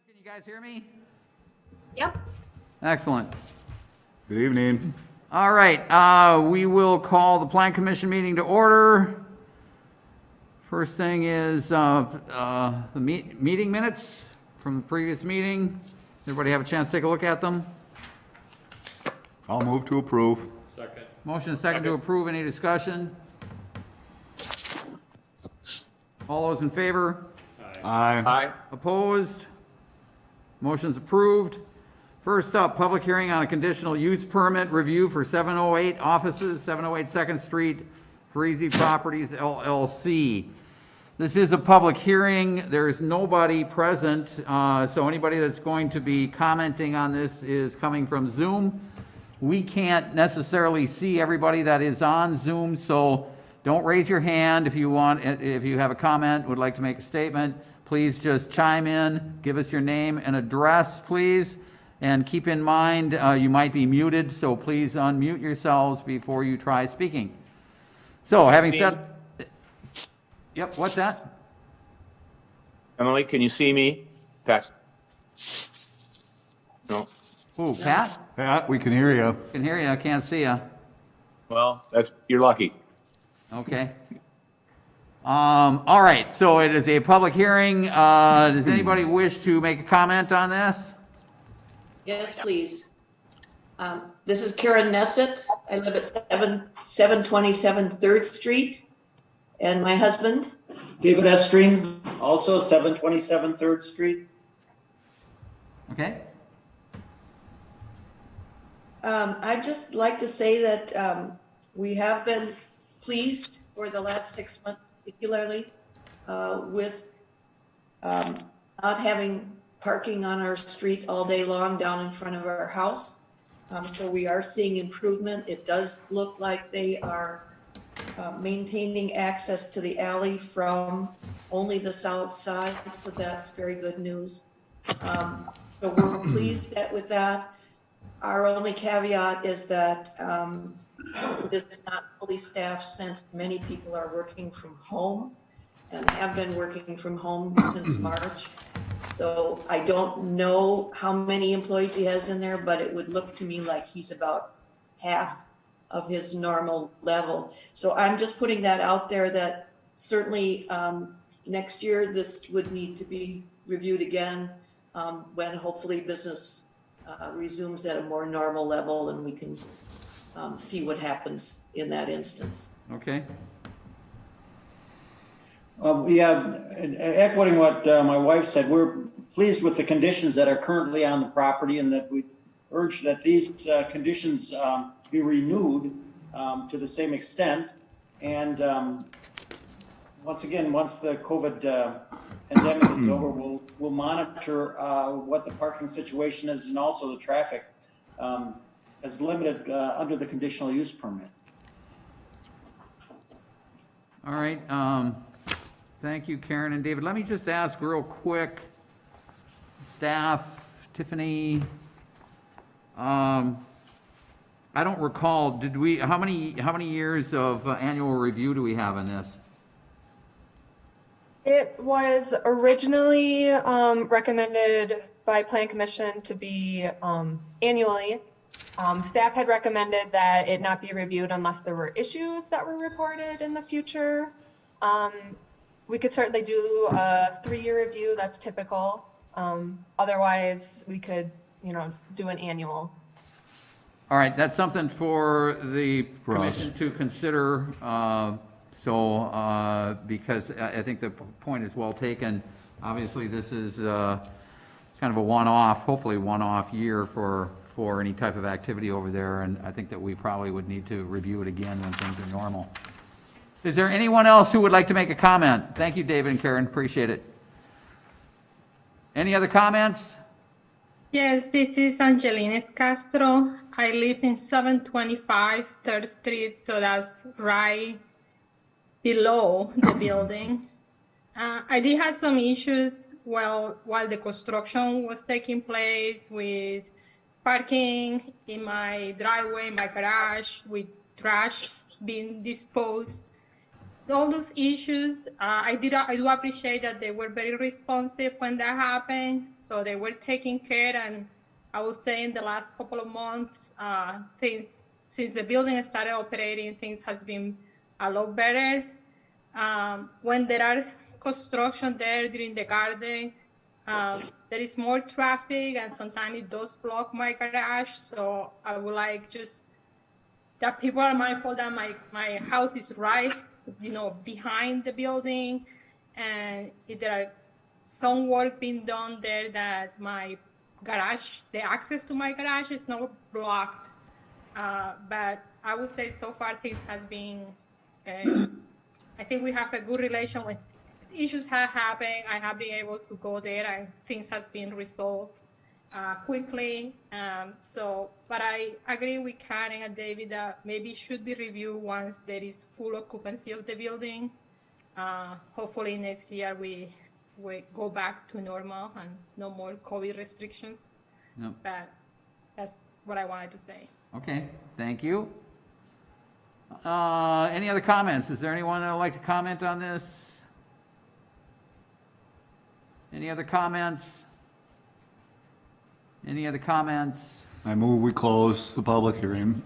Can you guys hear me? Yep. Excellent. Good evening. All right, we will call the Plan Commission meeting to order. First thing is the meeting minutes from the previous meeting. Everybody have a chance to take a look at them? I'll move to approve. Second. Motion and second to approve. Any discussion? All those in favor? Aye. Aye. Opposed? Motion's approved. First up, public hearing on a conditional use permit review for 708 offices, 708 2nd Street, Parisi Properties LLC. This is a public hearing. There's nobody present, so anybody that's going to be commenting on this is coming from Zoom. We can't necessarily see everybody that is on Zoom, so don't raise your hand if you want. If you have a comment, would like to make a statement, please just chime in, give us your name and address, please. And keep in mind, you might be muted, so please unmute yourselves before you try speaking. So having said, yep, what's that? Emily, can you see me? Pat? No? Ooh, Pat? Pat, we can hear you. Can hear you, I can't see you. Well, you're lucky. Okay. All right, so it is a public hearing. Does anybody wish to make a comment on this? Yes, please. This is Karen Nessett. I live at 727 3rd Street. And my husband? David Estring, also 727 3rd Street. Okay. I'd just like to say that we have been pleased for the last 6 months, particularly with not having parking on our street all day long down in front of our house. So we are seeing improvement. It does look like they are maintaining access to the alley from only the south side, so that's very good news. So we're pleased with that. Our only caveat is that it's not fully staffed since many people are working from home and have been working from home since March. So I don't know how many employees he has in there, but it would look to me like he's about half of his normal level. So I'm just putting that out there that certainly next year this would need to be reviewed again when hopefully business resumes at a more normal level and we can see what happens in that instance. Okay. Yeah, echoing what my wife said, we're pleased with the conditions that are currently on the property and that we urge that these conditions be renewed to the same extent. And once again, once the COVID pandemic is over, we'll monitor what the parking situation is and also the traffic as limited under the conditional use permit. All right. Thank you, Karen and David. Let me just ask real quick, staff, Tiffany, I don't recall, did we, how many years of annual review do we have in this? It was originally recommended by Plan Commission to be annually. Staff had recommended that it not be reviewed unless there were issues that were reported in the future. We could certainly do a 3-year review, that's typical. Otherwise, we could, do an annual. All right, that's something for the commission to consider. Because I think the point is well taken. Obviously, this is kind of a one-off, hopefully one-off year for any type of activity over there, and I think that we probably would need to review it again when things are normal. Is there anyone else who would like to make a comment? Thank you, David and Karen, appreciate it. Any other comments? Yes, this is Angelines Castro. I live in 725 3rd Street, so that's right below the building. I did have some issues while the construction was taking place with parking in my driveway, my garage, with trash being disposed. all those issues, I do appreciate that they were very responsive when that happened. So they were taking care, and I would say in the last couple of months, things, since the building started operating, things has been a lot better. When there are construction there during the garden, there is more traffic, and sometimes it does block my garage. So I would like just that people are mindful that my house is right, behind the building, and if there are some work being done there, that my garage, the access to my garage is not blocked. But I would say so far things has been, I think we have a good relation with issues have happened. I have been able to go there and things has been resolved quickly. But I agree with Karen and David that maybe should be reviewed once there is full occupancy of the building. Hopefully next year we go back to normal and no more COVID restrictions. Yep. But that's what I wanted to say. Okay, thank you. Any other comments? Is there anyone that would like to comment on this? Any other comments? Any other comments? I move we close the public hearing.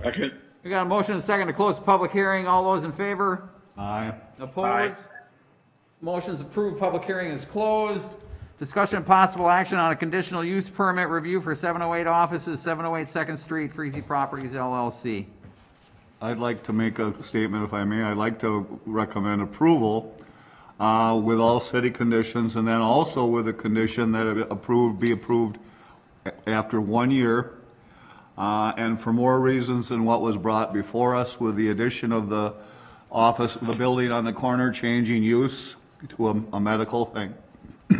Second. We got a motion and a second to close the public hearing. All those in favor? Aye. Opposed? Motion's approved. Public hearing is closed. Discussion and possible action on a conditional use permit review for 708 offices, 708 Second Street, Freezy Properties LLC. I'd like to make a statement, if I may. I'd like to recommend approval with all city conditions, and then also with a condition that it be approved after 1 year, and for more reasons than what was brought before us, with the addition of the office, the building on the corner changing use to a medical thing.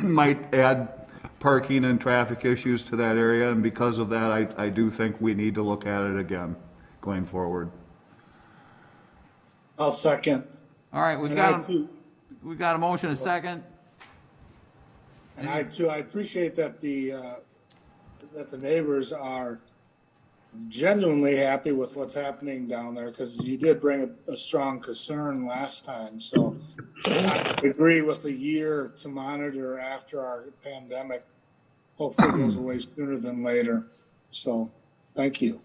Might add parking and traffic issues to that area, and because of that, I do think we need to look at it again going forward. I'll second. All right, we've And I got too, a motion and a second. and I too, I appreciate that the neighbors are genuinely happy with what's happening down there, because you did bring a strong concern last time. So I agree with a year to monitor after our pandemic. Hopefully it goes away sooner than later. So, thank you.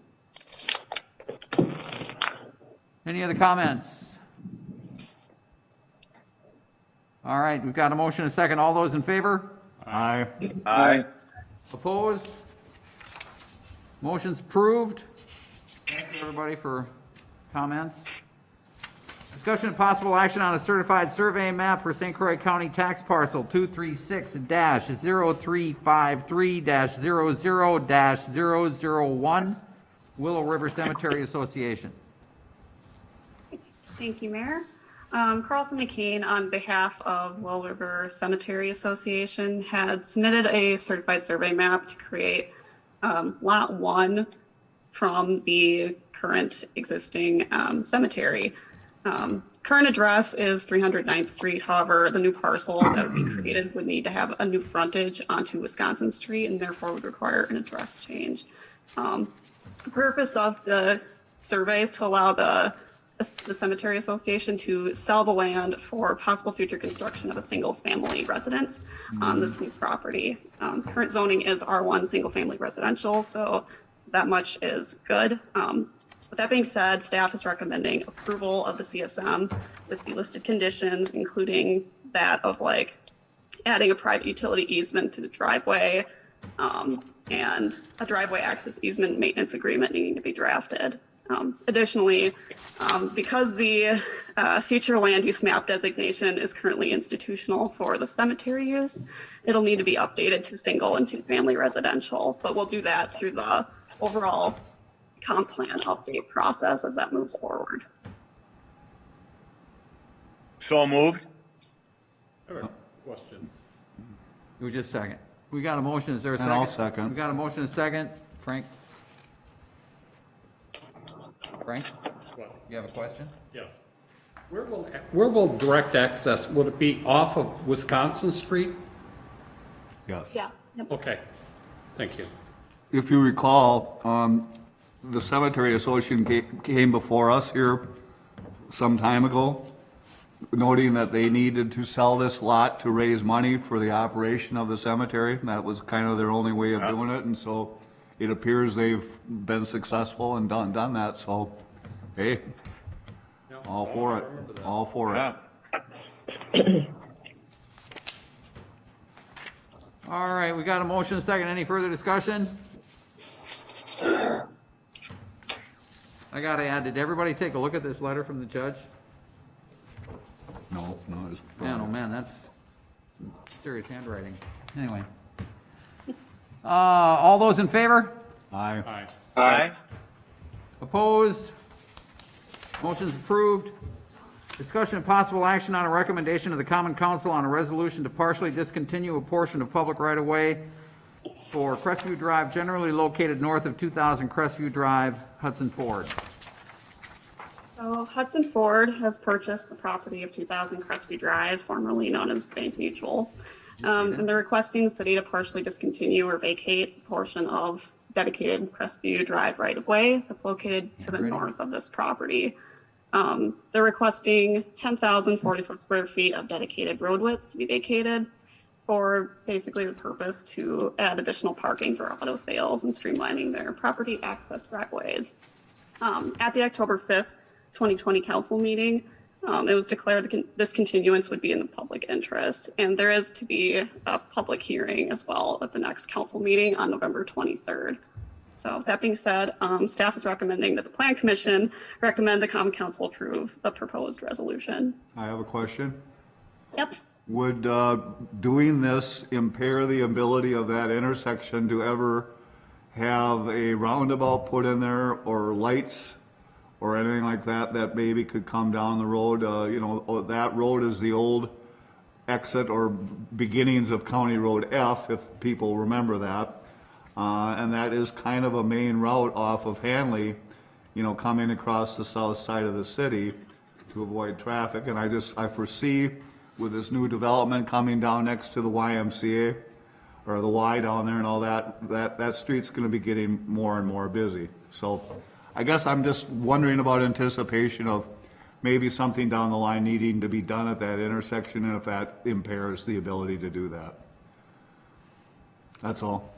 Any other comments? All right, we've got a motion and a second. All those in favor? Aye. Aye. Opposed? Motion's approved. Thank you, everybody, for comments. Discussion and possible action on a certified survey map for St. Croix County tax parcel 236-0353-00-001, Willow River Cemetery Association. Thank you, Mayor. Carlson McCain, on behalf of Willow River Cemetery Association, had submitted a certified survey map to create Lot 1 from the current existing cemetery. Current address is 309th Street. However, the new parcel that would be created would need to have a new frontage onto Wisconsin Street, and therefore would require an address change. The purpose of the survey is to allow the Cemetery Association to sell the land for possible future construction of a single-family residence on this new property. Current zoning is R1 single-family residential, so that much is good. With that being said, staff is recommending approval of the CSM with the listed conditions, including that of adding a private utility easement to the driveway, and a driveway access easement maintenance agreement needing to be drafted. Additionally, because the future land use map designation is currently institutional for the cemetery use, it'll need to be updated to single and two-family residential, but we'll do that through the overall comp plan update process as that moves forward. So moved. Question. It was just a second. We got a motion. Is there a And second? I'll second. We got a motion and a second. Frank? Frank, What? you have a question? Yes. Where will direct access, would it be off of Wisconsin Street? Yes. Yeah. Okay, thank you. If you recall, the Cemetery Association came before us here some time ago, noting that they needed to sell this lot to raise money for the operation of the cemetery. That was kind of their only way of doing it, and so it appears they've been successful and done that, so, hey, all for it, all for it. All right, we got a motion, a second. Any further discussion? I gotta add, did everybody take a look at this letter from the judge? No, it's. Man, oh man, that's some serious handwriting. Anyway. All those in favor? Aye. Aye. Opposed? Motion's approved. Discussion and possible action on a recommendation of the Common Council on a resolution to partially discontinue a portion of public right-of-way for Crestview Drive, generally located north of 2000 Crestview Drive, Hudson Ford. So Hudson Ford has purchased the property of 2000 Crestview Drive, formerly known as Bank Mutual. And they're requesting the city to partially discontinue or vacate a portion of dedicated Crestview Drive right-of-way that's located to the north of this property. They're requesting 10,044 square feet of dedicated road width to be vacated for basically the purpose to add additional parking for auto sales and streamlining their property access driveways. At the October 5th, 2020 council meeting, it was declared this continuance would be in the public interest, and there is to be a public hearing as well at the next council meeting on November 23rd. So that being said, staff is recommending that the Plan Commission recommend the Common Council approve the proposed resolution. I have a question. Yep. Would doing this impair the ability of that intersection to ever have a roundabout put in there or lights or anything like that that maybe could come down the road? That road is the old exit or beginnings of County Road F, if people remember that. And that is kind of a main route off of Hanley, coming across the south side of the city to avoid traffic. And I foresee with this new development coming down next to the YMCA or the Y down there and all that street's going to be getting more and more busy. So I guess I'm just wondering about anticipation of maybe something down the line needing to be done at that intersection, and if that impairs the ability to do that. That's all.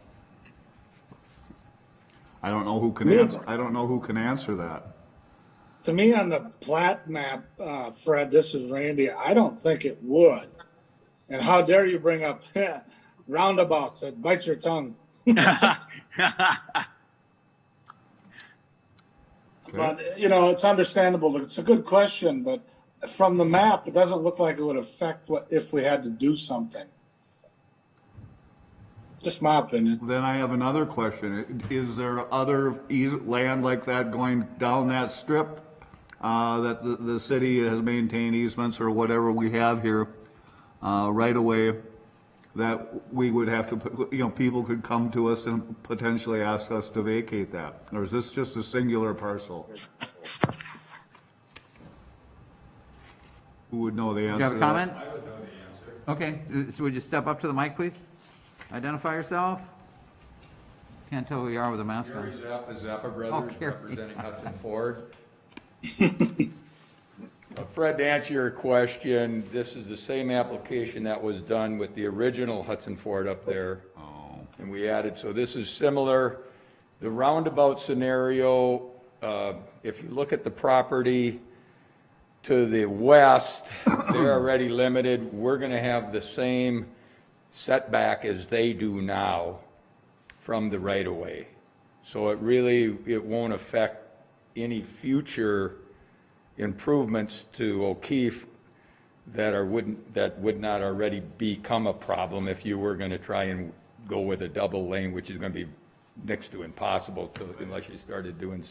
I don't know who can answer that. To me, on the plat map, Fred, this is Randy, I don't think it would. And how dare you bring up roundabouts, that bite your tongue. But, it's understandable. It's a good question, but from the map, it doesn't look like it would affect if we had to do something. Just my opinion. Then I have another question. Is there other land like that going down that strip that the city has maintained easements or whatever we have here right away that we would have to put, people could come to us and potentially ask us to vacate that? Or is this just a singular parcel? Who would know the answer? Do you have a comment? I would know the answer. Okay, so would you step up to the mic, please? Identify yourself. Can't tell who you are with a mask on. Gary Zappa, Zappa Oh, Brothers, Gary. representing Hudson Ford. Fred, to answer your question, this is the same application that was done with the original Hudson Ford up there. And we added, so this is similar. The roundabout scenario, if you look at the property to the west, they're already limited. We're going to have the same setback as they do now from the right-of-way. So it won't affect any future improvements to O'Keefe that would not already become a problem if you were going to try and go with a double lane, which is going to be next to impossible unless you started doing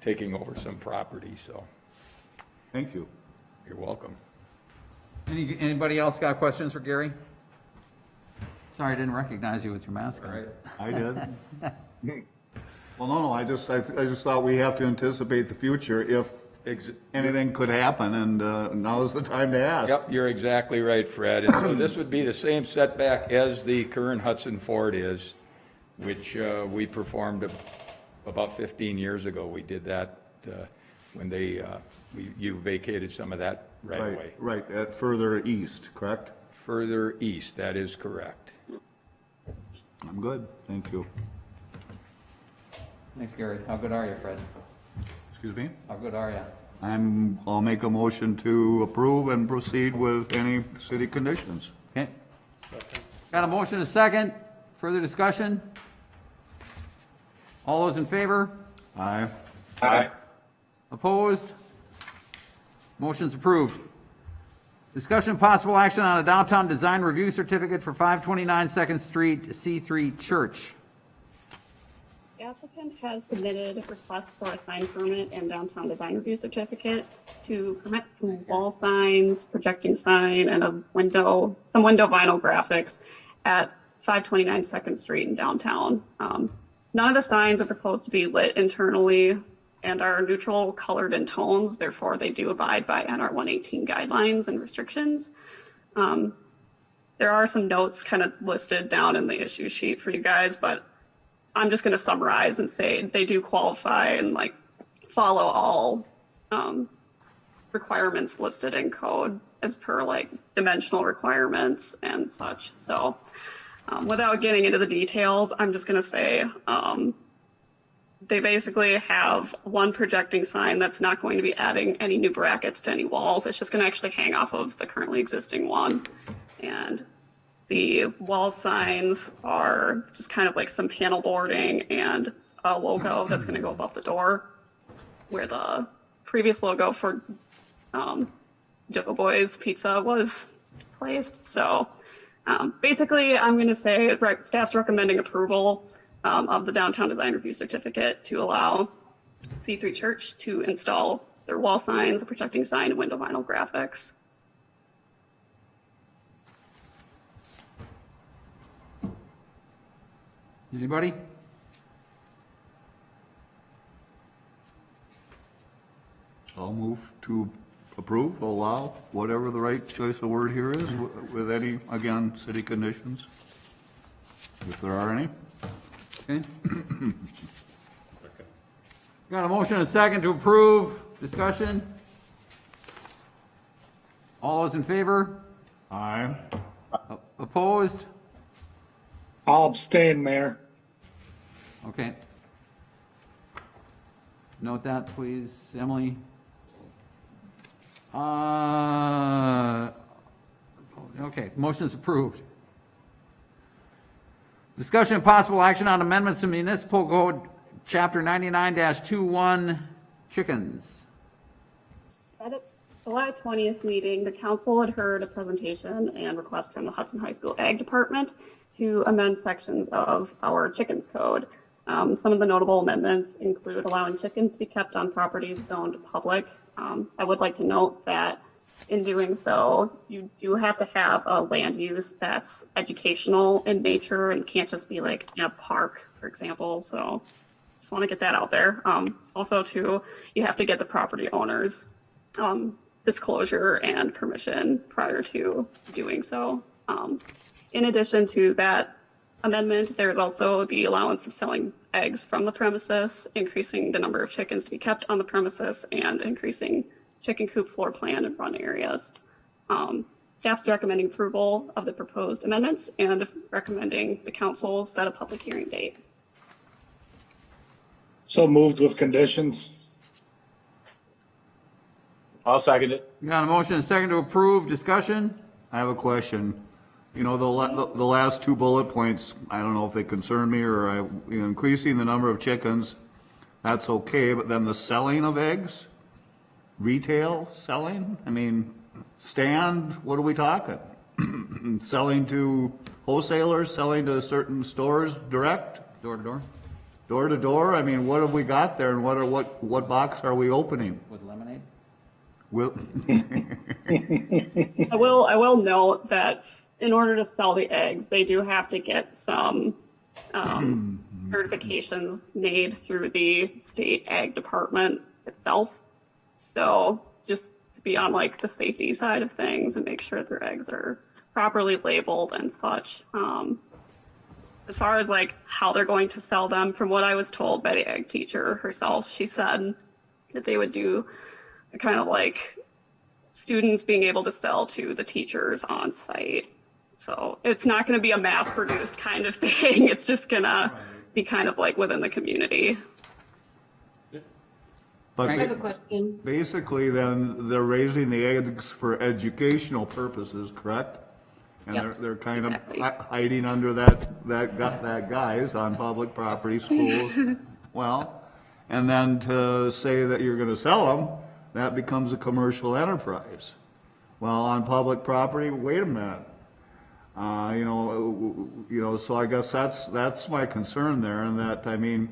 taking over some property, so. Thank you. You're welcome. Anybody else got questions for Gary? Sorry, I didn't recognize you with your mask on. I did. Well, no, I just thought we have to anticipate the future if anything could happen, and now is the time to ask. Yep, you're exactly right, Fred. And so this would be the same setback as the current Hudson Ford is, which we performed about 15 years ago. We did that when they You vacated some of that right away. Right, at further east, correct? Further east, that is correct. I'm good, thank you. Thanks, Gary. How good are you, Fred? Excuse me? How good are you? I'll make a motion to approve and proceed with any city conditions. Okay. Got a motion and a second. Further discussion? All those in favor? Aye. Aye. Opposed? Motion's approved. Discussion and possible action on a downtown design review certificate for 529 Second Street, C3 Church. The applicant has submitted a request for a sign permit and downtown design review certificate to permit some wall signs, projecting sign, and some window vinyl graphics at 529 Second Street in downtown. None of the signs are proposed to be lit internally and are neutral colored in tones. Therefore, they do abide by NR 118 guidelines and restrictions. There are some notes kind of listed down in the issue sheet for you guys, but I'm just going to summarize and say they do qualify and like follow all requirements listed in code as per like dimensional requirements and such. So without getting into the details, I'm just going to say they basically have one projecting sign that's not going to be adding any new brackets to any walls. It's just going to actually hang off of the currently existing one. And the wall signs are just kind of like some panel boarding and a logo that's going to go above the door where the previous logo for Doughboys Pizza was placed. So basically, I'm going to say staff's recommending approval of the downtown design review certificate to allow C3 Church to install their wall signs, a projecting sign, and window vinyl graphics. Anybody? I'll move to approve, allow, whatever the right choice of word here is, with any, again, city conditions, if there are any. Okay. Got a motion and a second to approve. Discussion? All those in favor? Aye. Opposed? I'll abstain, Mayor. Okay. Note that, please, Emily. Okay, motion is approved. Discussion and possible action on amendments to municipal code, chapter 99-21, chickens. At its July 20th meeting, the council had heard a presentation and request from the Hudson High School Ag Department to amend sections of our chickens code. Some of the notable amendments include allowing chickens to be kept on properties zoned public. I would like to note that in doing so, you do have to have a land use that's educational in nature and can't just be like in a park, for example. So just want to get that out there. Also, too, you have to get the property owners disclosure and permission prior to doing so. In addition to that amendment, there's also the allowance of selling eggs from the premises, increasing the number of chickens to be kept on the premises, and increasing chicken coop floor plan and run areas. Staff's recommending approval of the proposed amendments and recommending the council set a public hearing date. So moved with conditions. I'll second it. Got a motion and a second to approve. Discussion? I have a question. You know, the last two bullet points, I don't know if they concern me or increasing the number of chickens, that's okay, but then the selling of eggs? Retail selling? I mean, stand, what are we talking? Selling to wholesalers, selling to certain stores direct? Door to door? Door to door? I mean, what have we got there and what box are we opening? With lemonade? I will note that in order to sell the eggs, they do have to get some certifications made through the state ag department itself. So just to be on like the safety side of things and make sure their eggs are properly labeled and such. As far as like how they're going to sell them, from what I was told by the ag teacher herself, she said that they would do kind of like students being able to sell to the teachers on site. So it's not going to be a mass produced kind of thing. It's just going to be kind of like within the community. But I have a question. basically then they're raising the eggs for educational purposes, correct? And Yep, they're kind of exactly. hiding under that guise on public property, schools. Well, and then to say that you're gonna sell them, that becomes a commercial enterprise. Well, on public property, wait a minute. So I guess that's my concern there, and that, I mean,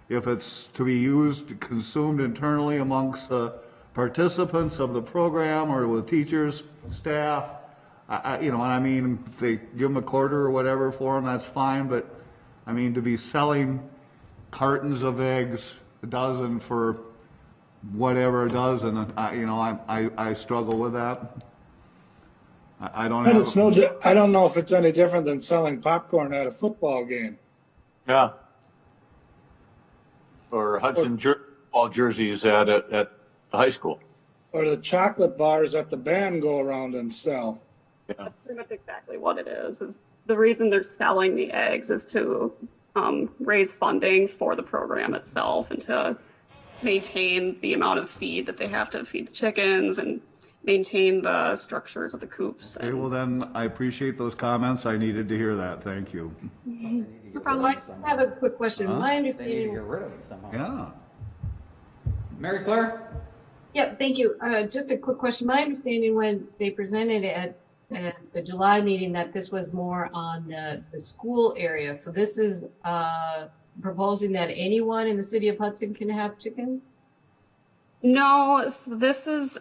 if it's to be used, consumed internally amongst the participants of the program or with teachers, staff, if they give them a quarter or whatever for them, that's fine, but, I mean, to be selling cartons of eggs, a dozen for whatever a dozen, I struggle with that. I don't And have. it's I don't know if it's any different than selling popcorn at a football game. Yeah. Or Hudson ball jerseys at the high school. Or the chocolate bars that the band go around and sell. Yeah. That's pretty much exactly what it is the reason they're selling the eggs is to raise funding for the program itself and to maintain the amount of feed that they have to feed the chickens and maintain the structures of the coops. Okay, well then, I appreciate those comments. I needed to hear that. Thank you. No problem. I have a quick question. My They need to understanding. get rid of it somehow. Yeah. Mary Claire? Yep, thank you. Just a quick question. My understanding when they presented it at the July meeting that this was more on the school area. So this is proposing that anyone in the city of Hudson can have chickens? No, so this is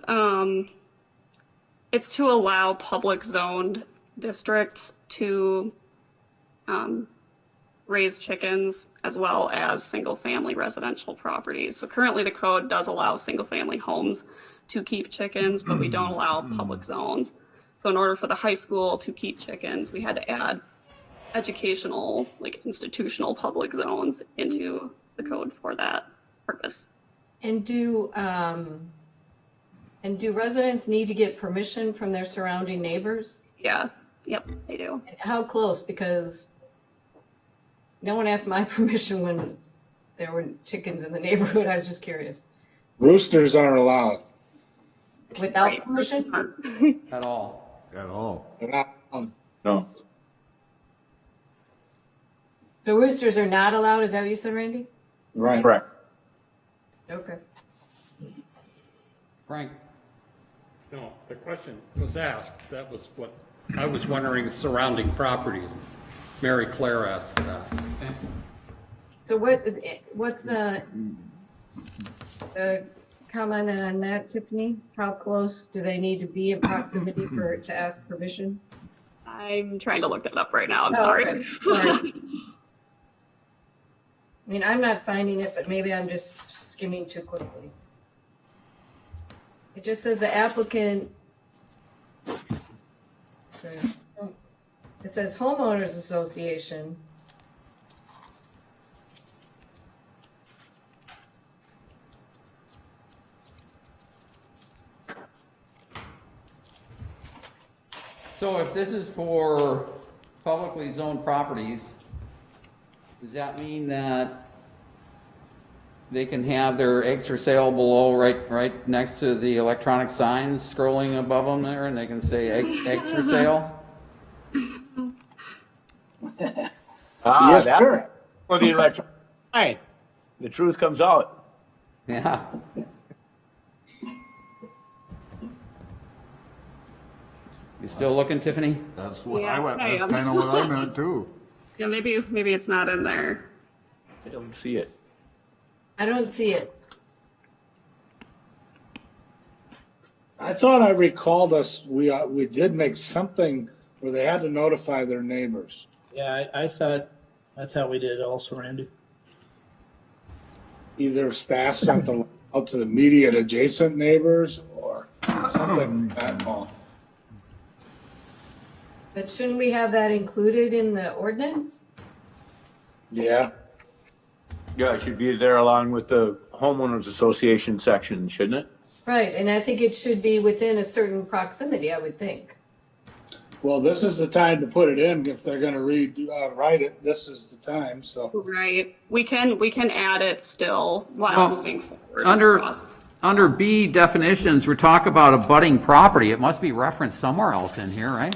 it's to allow public zoned districts to raise chickens as well as single family residential properties. So currently the code does allow single family homes to keep chickens, but we don't allow public zones. So in order for the high school to keep chickens, we had to add educational, like institutional public zones into the code for that purpose. And do residents need to get permission from their surrounding neighbors? Yeah, yep, they do. And how close? Because no one asked my permission when there were chickens in the neighborhood. I was just curious. Roosters aren't allowed. Without Right. permission? At all. At all. They're not, No. The roosters are not allowed, is that what you said, Randy? Right. Correct. Okay. Frank? No, the question was asked. That was what I was wondering, surrounding properties. Mary Claire asked that. So what's the comment on that, Tiffany? How close do they need to be in proximity to ask permission? I'm trying to look that up right now. I'm Oh, sorry. okay. Sorry. I mean, I'm not finding it, but maybe I'm just skimming too quickly. It just says the applicant. It says homeowners association. So if this is for publicly zoned properties, does that mean that they can have their eggs for sale below, right next to the electronic signs scrolling above them there, and they can say eggs for sale? Yes, that sir. for the electric. Fine. The truth comes out. Yeah. You still looking, Tiffany? That's what Yeah, I went, I that's am. kind of what I meant too. Yeah, maybe it's not in there. I don't see it. I don't see it. I thought I recalled we did make something where they had to notify their neighbors. Yeah, I thought we did also, Randy. Either staff sent them out to the immediate adjacent neighbors or something like that. Well, But shouldn't we have that included in the ordinance? yeah. Yeah, it should be there along with the homeowners association section, shouldn't it? Right, and I think it should be within a certain proximity, I would think. Well, this is the time to put it in. If they're gonna write it, this is the time, so. Right. We can add it still while Well, moving forward. Under B definitions, we're talking about a budding property. It must be referenced somewhere else in here, right?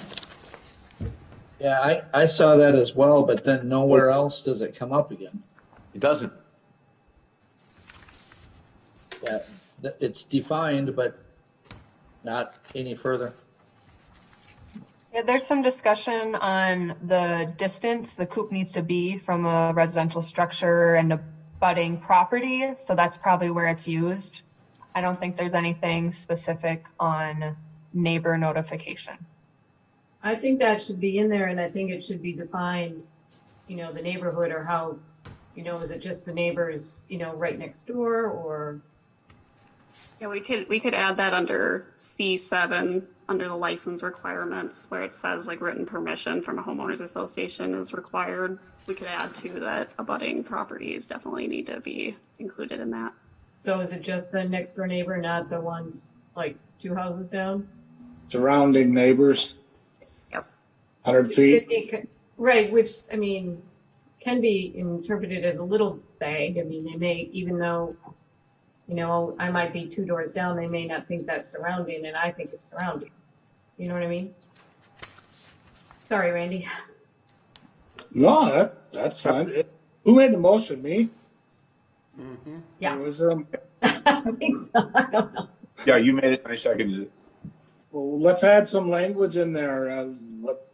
Yeah, I saw that as well, but then nowhere else does it come up again. It doesn't. Yeah, it's defined, but not any further. Yeah, there's some discussion on the distance the coop needs to be from a residential structure and a budding property, so that's probably where it's used. I don't think there's anything specific on neighbor notification. I think that should be in there, and I think it should be defined, the neighborhood, or how, is it just the neighbors, right next door, or? Yeah, we could add that under C7, under the license requirements, where it says like written permission from a homeowners association is required. We could add to that abutting properties definitely need to be included in that. So is it just the next door neighbor, not the ones like 2 houses down? Surrounding neighbors. Yep. 100 feet. Right, which, can be interpreted as a little vague. They may, even though, I might be 2 doors down, they may not think that's surrounding, and I think it's surrounding. You know what I mean? Sorry, Randy. No, that's fine. Who made the motion? Me? Yeah. Was, I think so. I don't know. Yeah, you made it. I seconded it. well, let's add some language in there.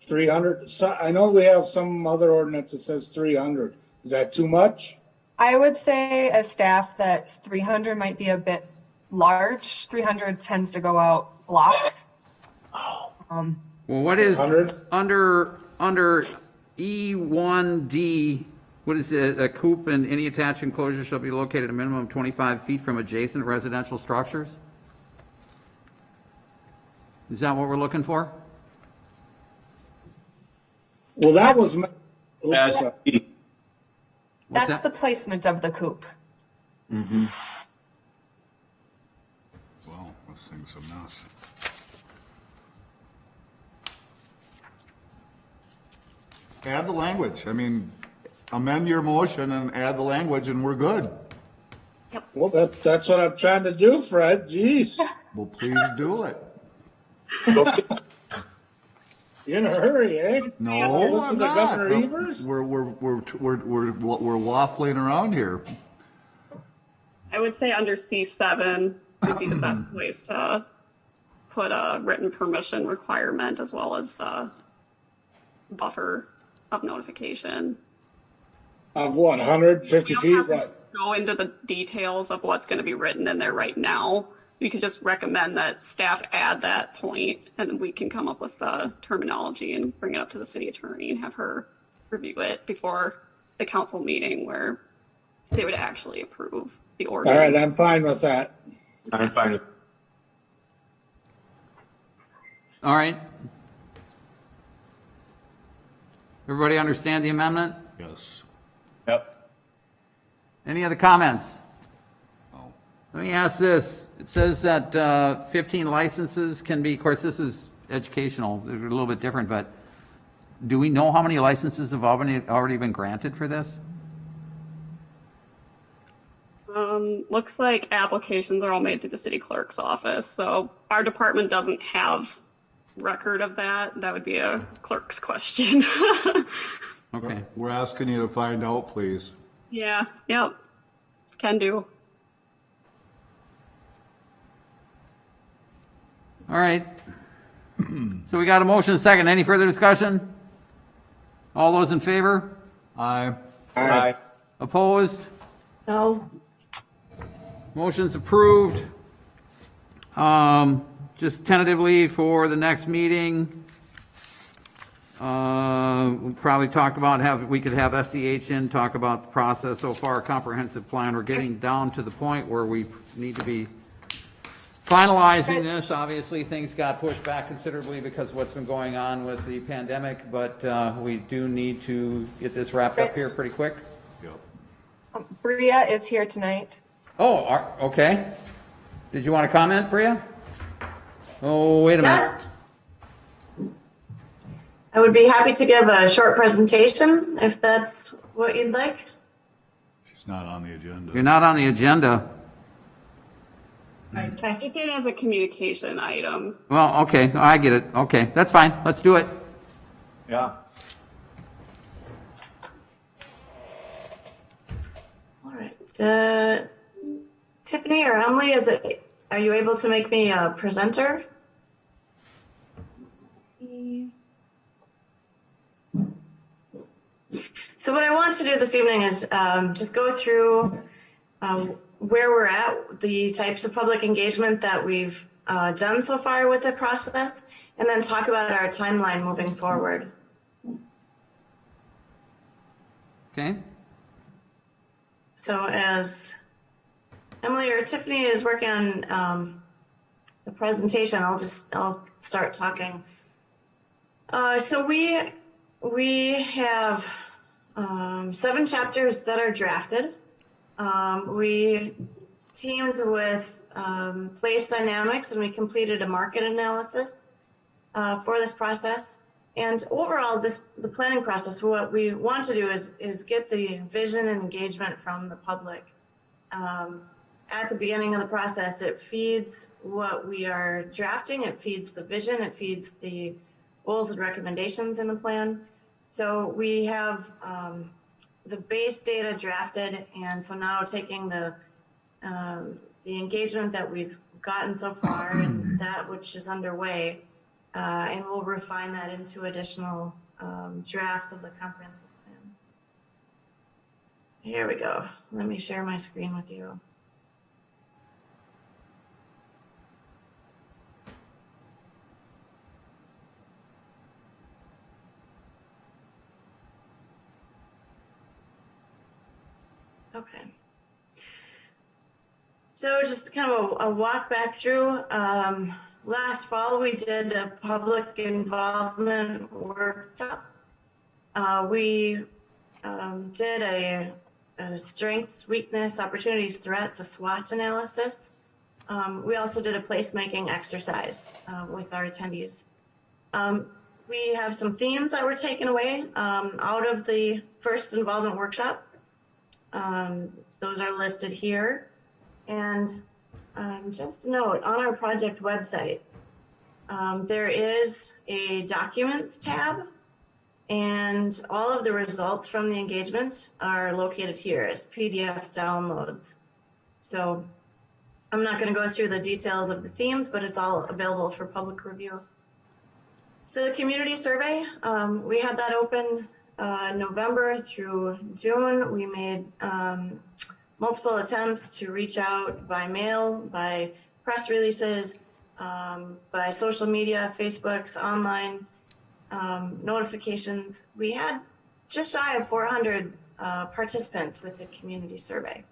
300? I know we have some other ordinance that says 300. Is that too much? I would say as staff that 300 might be a bit large. 300 tends to go out blocks. Well, what is, 100? under E1D, what is it? A coop and any attached enclosure shall be located a minimum of 25 feet from adjacent residential structures? Is that what we're looking for? Well, that was. As Oops. What's That's that? the placement of the coop. Well, this thing's a mess. Add the language. Amend your motion and add the language and we're good. Well, that's what I'm trying to do, Fred. Jeez. Well, please do it. You in a hurry, eh? No, Listen I'm to not. Governor Evers? We're waffling around here. I would say under C7 would be the best place to put a written permission requirement as well as the buffer of notification. Of what, 150 You don't feet? have to What? go into the details of what's going to be written in there right now. You could just recommend that staff add that point, and then we can come up with the terminology and bring it up to the city attorney and have her review it before the council meeting where they would actually approve the order. All right, I'm fine with that. I'm fine with. All right. Everybody understand the amendment? Yes. Yep. Any other comments? No. Let me ask this. It says that 15 licenses can be, of course, this is educational, they're a little bit different, but do we know how many licenses have already been granted for this? Looks like applications are all made through the city clerk's office, so our department doesn't have record of that. That would be a clerk's question. Okay. We're asking you to find out, please. Yeah, yep, can do. All right. So we got a motion and a second. Any further discussion? All those in favor? Aye. Aye. Opposed? No, Motion's approved. Just tentatively for the next meeting, we'll probably talk about we could have SEH in, talk about the process so far, comprehensive plan. We're getting down to the point where we need to be finalizing this. Obviously, things got pushed back considerably because of what's been going on with the pandemic, but we do need to get this wrapped up here pretty quick. Yep. Bria is here tonight. Oh, okay. Did you want to comment, Priya? Oh, wait a minute. Yes. I would be happy to give a short presentation if that's what you'd like. She's not on the agenda. You're not on the agenda. Okay. It's in as a communication item. Well, okay, I get it. Okay, that's fine. Let's do it. Yeah. All right. Tiffany or Emily, are you able to make me a presenter? So what I want to do this evening is just go through where we're at, the types of public engagement that we've done so far with the process, and then talk about our timeline moving forward. Okay? So as Emily or Tiffany is working on the presentation, I'll start talking. So we have 7 chapters that are drafted. We teamed with Place Dynamics and we completed a market analysis for this process. And overall, the planning process, what we want to do is get the vision and engagement from the public. At the beginning of the process, it feeds what we are drafting, it feeds the vision, it feeds the goals and recommendations in the plan. So we have the base data drafted, and so now taking the engagement that we've gotten so far and that which is underway, and we'll refine that into additional drafts of the comprehensive plan. Here we go. Let me share my screen with you. Okay. So just kind of a walk back through. Last fall, we did a public involvement workshop. We did a strengths, weakness, opportunities, threats, a SWOT analysis. We also did a placemaking exercise with our attendees. We have some themes that were taken away out of the first involvement workshop. Those are listed here. And just a note, on our project website, there is a documents tab, and all of the results from the engagement are located here as PDF downloads. So I'm not going to go through the details of the themes, but it's all available for public review. So the community survey, we had that open November through June. We made multiple attempts to reach out by mail, by press releases, by social media, Facebook's online notifications. We had just shy of 400 participants with the community survey.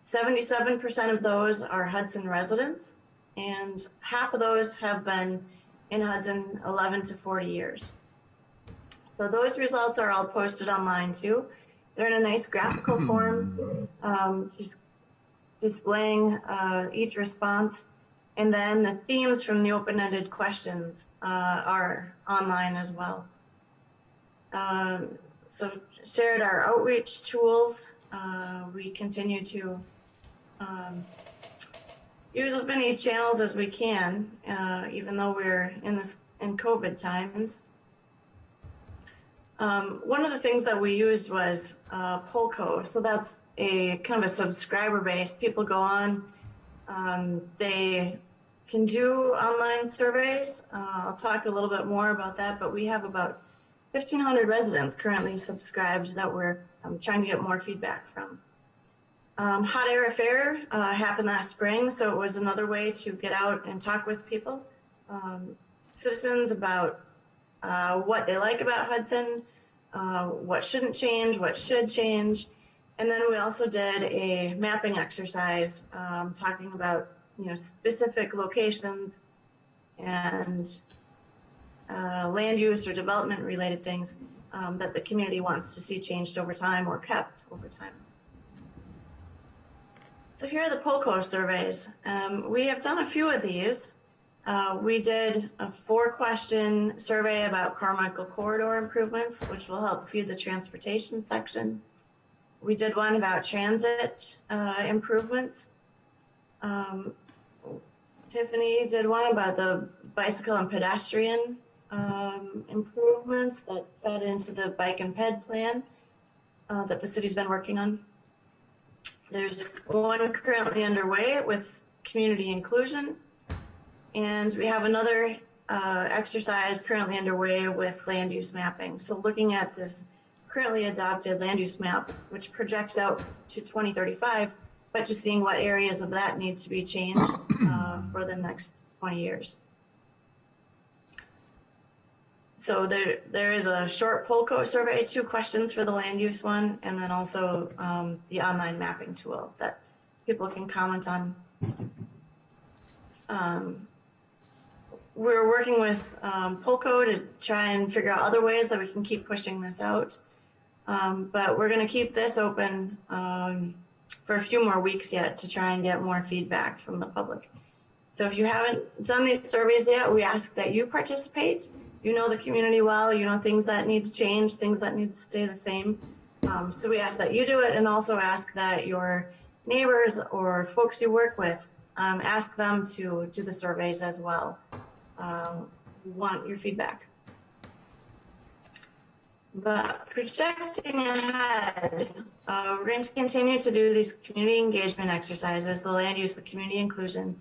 77% of those are Hudson residents, and half of those have been in Hudson 11 to 40 years. So those results are all posted online too. They're in a nice graphical form, just displaying each response. And then the themes from the open-ended questions are online as well. So shared our outreach tools. We continue to use as many channels as we can, even though we're in COVID times. One of the things that we used was Polco. So that's a kind of a subscriber base. People go on, they can do online surveys. I'll talk a little bit more about that, but we have about 1,500 residents currently subscribed that we're trying to get more feedback from. Hot Air Affair happened last spring, so it was another way to get out and talk with people, citizens about what they like about Hudson, what shouldn't change, what should change. And then we also did a mapping exercise talking about specific locations and land use or development related things that the community wants to see changed over time or kept over time. So here are the Polco surveys. We have done a few of these. We did a 4-question survey about Carmichael corridor improvements, which will help feed the transportation section. We did one about transit improvements. Tiffany did one about the bicycle and pedestrian improvements that fed into the bike and ped plan that the city's been working on. There's one currently underway with community inclusion, and we have another exercise currently underway with land use mapping. So looking at this currently adopted land use map, which projects out to 2035, but just seeing what areas of that needs to be changed for the next 20 years. So there is a short Polco survey, 2 questions for the land use one, and then also the online mapping tool that people can comment on. We're working with Polco to try and figure out other ways that we can keep pushing this out. But we're going to keep this open for a few more weeks yet to try and get more feedback from the public. So if you haven't done these surveys yet, we ask that you participate. You know the community well, you know things that need to change, things that need to stay the same. So we ask that you do it, and also ask that your neighbors or folks you work with, ask them to do the surveys as well. We want your feedback. But projecting ahead, we're going to continue to do these community engagement exercises, the land use, the community inclusion.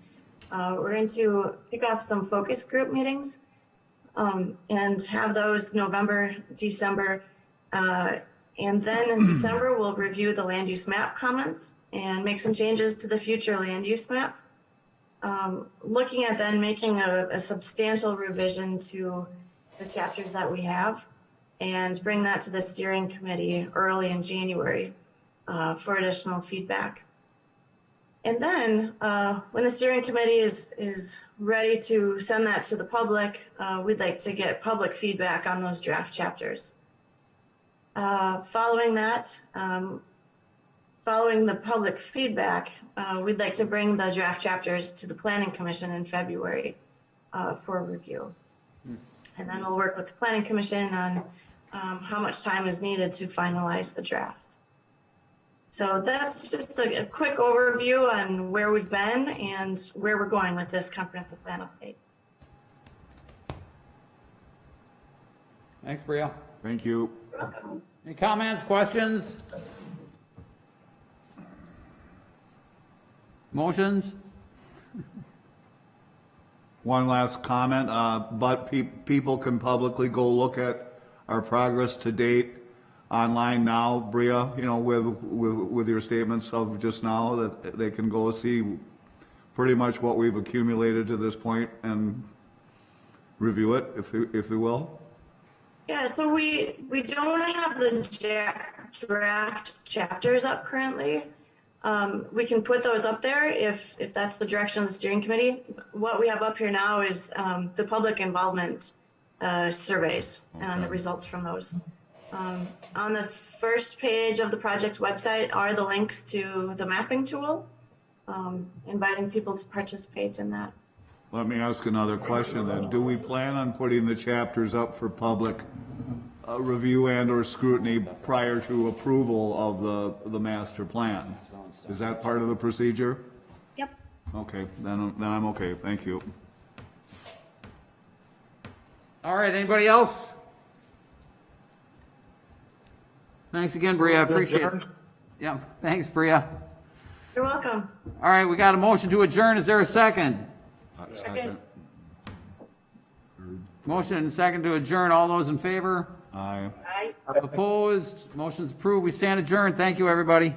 We're going to pick off some focus group meetings and have those November, December. And then in December, we'll review the land use map comments and make some changes to the future land use map. Looking at then making a substantial revision to the chapters that we have and bring that to the steering committee early in January for additional feedback. And then when the steering committee is ready to send that to the public, we'd like to get public feedback on those draft chapters. Following that, following the public feedback, we'd like to bring the draft chapters to the Planning Commission in February for review. And then we'll work with the Planning Commission on how much time is needed to finalize the drafts. So that's just a quick overview on where we've been and where we're going with this comprehensive plan update. Thanks, Bria. Thank you. You're welcome. Any comments, questions? Motions? One last comment, but people can publicly go look at our progress to date online now, Bria, you know, with your statements of just now, that they can go see pretty much what we've accumulated to this point and review it, if you will. Yeah, so we don't have the draft chapters up currently. We can put those up there if that's the direction of the steering committee. What we have up here now is the public involvement surveys and the results from those. On the first page of the project's website are the links to the mapping tool, inviting people to participate in that. Let me ask another question then. Do we plan on putting the chapters up for public review and or scrutiny prior to approval of the master plan? Is that part of the procedure? Yep. Okay, then I'm okay. Thank you. All right, anybody else? Thanks again, Bria, I appreciate it. Yeah, thanks, Bria. You're welcome. All right, we got a motion to adjourn. Is there a second? Second. Motion and second to adjourn. All those in favor? Aye. Aye. Opposed? Motion's approved. We stand adjourned. Thank you, everybody.